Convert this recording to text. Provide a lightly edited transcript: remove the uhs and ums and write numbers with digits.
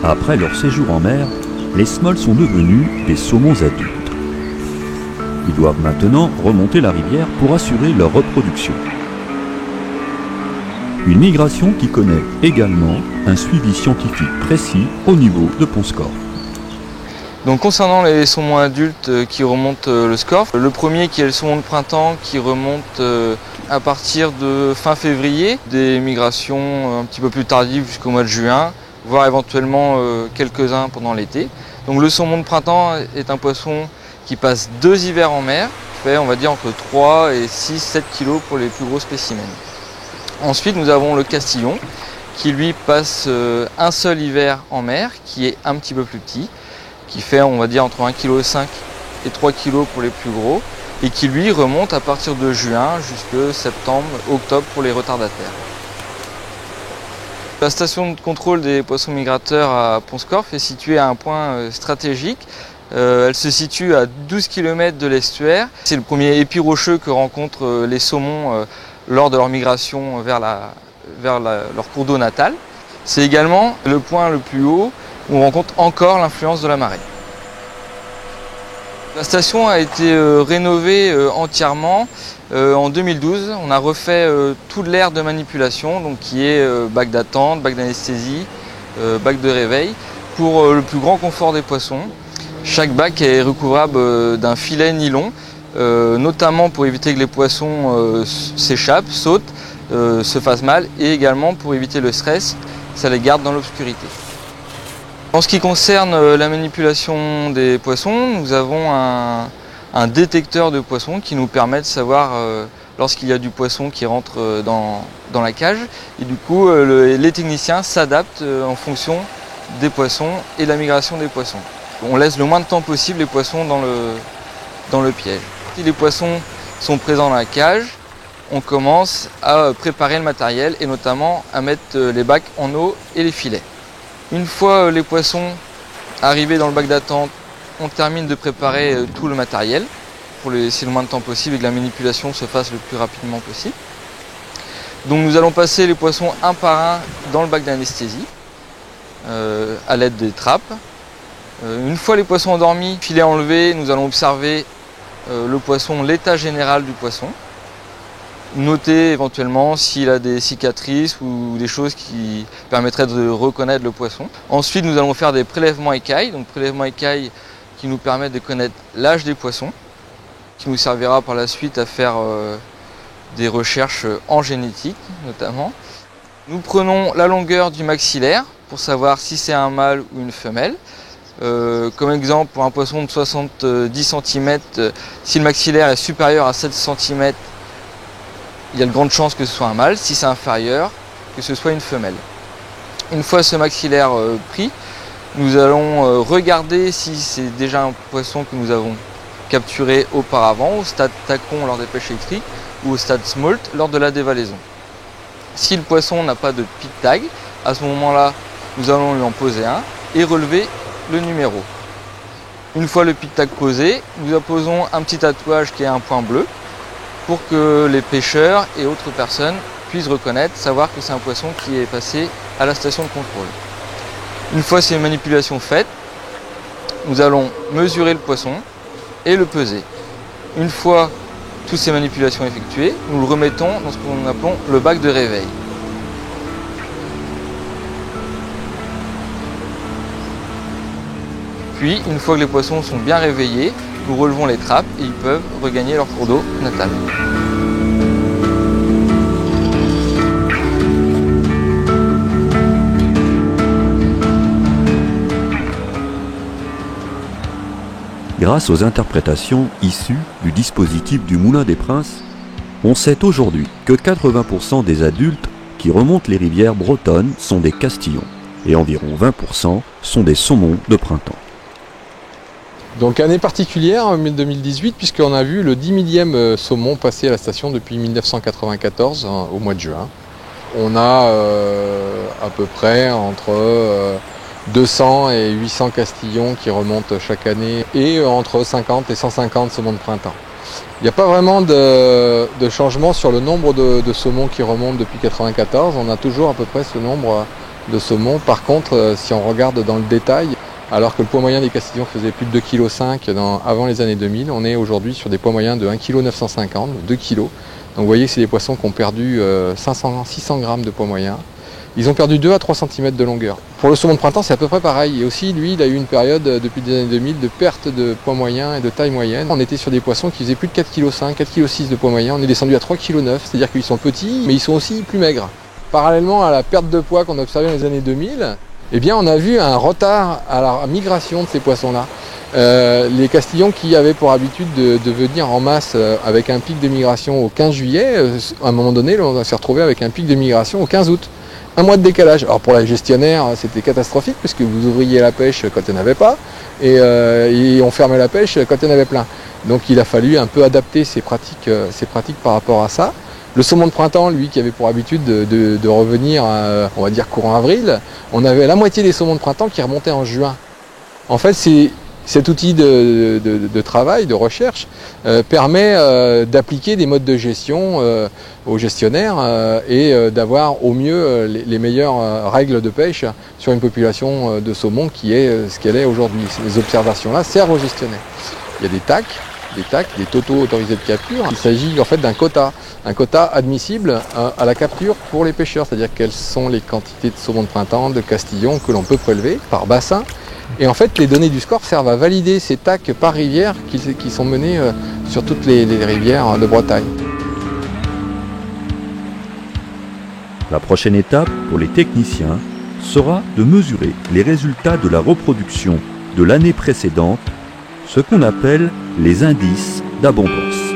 Après leur séjour en mer, les smolles sont devenus des saumons adultes. Ils doivent maintenant remonter la rivière pour assurer leur reproduction. Une migration qui connaît également un suivi scientifique précis au niveau de Pont-Scorff. Donc concernant les saumons adultes qui remontent le Scorff, le premier qui est le saumon de printemps qui remonte à partir de fin février, des migrations un petit peu plus tardives jusqu'au mois de juin, voire éventuellement quelques-uns pendant l'été. Donc le saumon de printemps est un poisson qui passe 2 hivers en mer, fait on va dire entre 3 et 6-7 kg pour les plus gros spécimens. Ensuite nous avons le castillon qui lui passe un seul hiver en mer, qui est un petit peu plus petit, qui fait on va dire entre 1,5 kg et 3 kg pour les plus gros, et qui lui remonte à partir de juin jusqu'à septembre, octobre pour les retardataires. La station de contrôle des poissons migrateurs à Pont-Scorff est située à un point stratégique. Elle se situe à 12 km de l'estuaire. C'est le premier épi rocheux que rencontrent les saumons lors de leur migration vers leur cours d'eau natal. C'est également le point le plus haut où on rencontre encore l'influence de la marée. La station a été rénovée entièrement en 2012. On a refait toute l'aire de manipulation, donc qui est bac d'attente, bac d'anesthésie, bac de réveil, pour le plus grand confort des poissons. Chaque bac est recouvrable d'un filet nylon, notamment pour éviter que les poissons s'échappent, sautent, se fassent mal, et également pour éviter le stress, ça les garde dans l'obscurité. En ce qui concerne la manipulation des poissons, nous avons un détecteur de poissons qui nous permet de savoir lorsqu'il y a du poisson qui rentre dans la cage. Et du coup, les techniciens s'adaptent en fonction des poissons et de la migration des poissons. On laisse le moins de temps possible les poissons dans le piège. Si les poissons sont présents dans la cage, on commence à préparer le matériel et notamment à mettre les bacs en eau et les filets. Une fois les poissons arrivés dans le bac d'attente, on termine de préparer tout le matériel pour laisser le moins de temps possible et que la manipulation se fasse le plus rapidement possible. Donc nous allons passer les poissons un par un dans le bac d'anesthésie à l'aide des trappes. Une fois les poissons endormis, filet enlevé, nous allons observer le poisson, l'état général du poisson. Noter éventuellement s'il a des cicatrices ou des choses qui permettraient de reconnaître le poisson. Ensuite, nous allons faire des prélèvements écailles, donc prélèvements écailles qui nous permettent de connaître l'âge des poissons, qui nous servira par la suite à faire des recherches en génétique notamment. Nous prenons la longueur du maxillaire pour savoir si c'est un mâle ou une femelle. Comme exemple, pour un poisson de 70 cm, si le maxillaire est supérieur à 7 cm, il y a de grandes chances que ce soit un mâle. Si c'est inférieur, que ce soit une femelle. Une fois ce maxillaire pris, nous allons regarder si c'est déjà un poisson que nous avons capturé auparavant, au stade tacon lors des pêches électriques ou au stade smolt lors de la dévalaison. Si le poisson n'a pas de pit tag, à ce moment-là, nous allons lui en poser un et relever le numéro. Une fois le pit tag posé, nous apposons un petit tatouage qui est un point bleu pour que les pêcheurs et autres personnes puissent reconnaître, savoir que c'est un poisson qui est passé à la station de contrôle. Une fois ces manipulations faites, nous allons mesurer le poisson et le peser. Une fois toutes ces manipulations effectuées, nous le remettons dans ce que nous appelons le bac de réveil. Puis, une fois que les poissons sont bien réveillés, nous relevons les trappes et ils peuvent regagner leur cours d'eau natal. Grâce aux interprétations issues du dispositif du Moulin des Princes, on sait aujourd'hui que 80% des adultes qui remontent les rivières bretonnes sont des castillons et environ 20% sont des saumons de printemps. Donc année particulière en 2018 puisqu'on a vu le 10 millième saumon passer à la station depuis 1994 au mois de juin. On a à peu près entre 200 et 800 castillons qui remontent chaque année et entre 50 et 150 saumons de printemps. Il n'y a pas vraiment de changement sur le nombre de saumons qui remontent depuis 1994. On a toujours à peu près ce nombre de saumons. Par contre, si on regarde dans le détail, alors que le poids moyen des castillons faisait plus de 2,5 kg avant les années 2000, on est aujourd'hui sur des poids moyens de 1,950 kg, 2 kg. Donc vous voyez que c'est des poissons qui ont perdu 600 grammes de poids moyen. Ils ont perdu 2 à 3 cm de longueur. Pour le saumon de printemps, c'est à peu près pareil. Et aussi, lui, il a eu une période depuis les années 2000 de perte de poids moyen et de taille moyenne. On était sur des poissons qui faisaient plus de 4,5 kg, 4,6 kg de poids moyen. On est descendu à 3,9 kg, c'est-à-dire qu'ils sont petits, mais ils sont aussi plus maigres. Parallèlement à la perte de poids qu'on a observée dans les années 2000, eh bien, on a vu un retard à la migration de ces poissons-là. Les castillons qui avaient pour habitude de venir en masse avec un pic de migration au 15 juillet, à un moment donné, on s'est retrouvé avec un pic de migration au 15 août. Un mois de décalage. Alors pour la gestionnaire, c'était catastrophique puisque vous ouvriez la pêche quand il n'y en avait pas et on fermait la pêche quand il y en avait plein. Donc il a fallu un peu adapter ses pratiques par rapport à ça. Le saumon de printemps, lui, qui avait pour habitude de revenir, on va dire courant avril, on avait la moitié des saumons de printemps qui remontaient en juin. En fait, cet outil de travail, de recherche, permet d'appliquer des modes de gestion aux gestionnaires et d'avoir au mieux les meilleures règles de pêche sur une population de saumon qui est ce qu'elle est aujourd'hui. Ces observations-là servent aux gestionnaires. Il y a des TAC, des totaux autorisés de capture. Il s'agit en fait d'un quota admissible à la capture pour les pêcheurs, c'est-à-dire quelles sont les quantités de saumon de printemps, de castillon que l'on peut prélever par bassin. Et en fait, les données du score servent à valider ces TAC par rivière qui sont menées sur toutes les rivières de Bretagne. La prochaine étape pour les techniciens sera de mesurer les résultats de la reproduction de l'année précédente, ce qu'on appelle les indices d'abondance.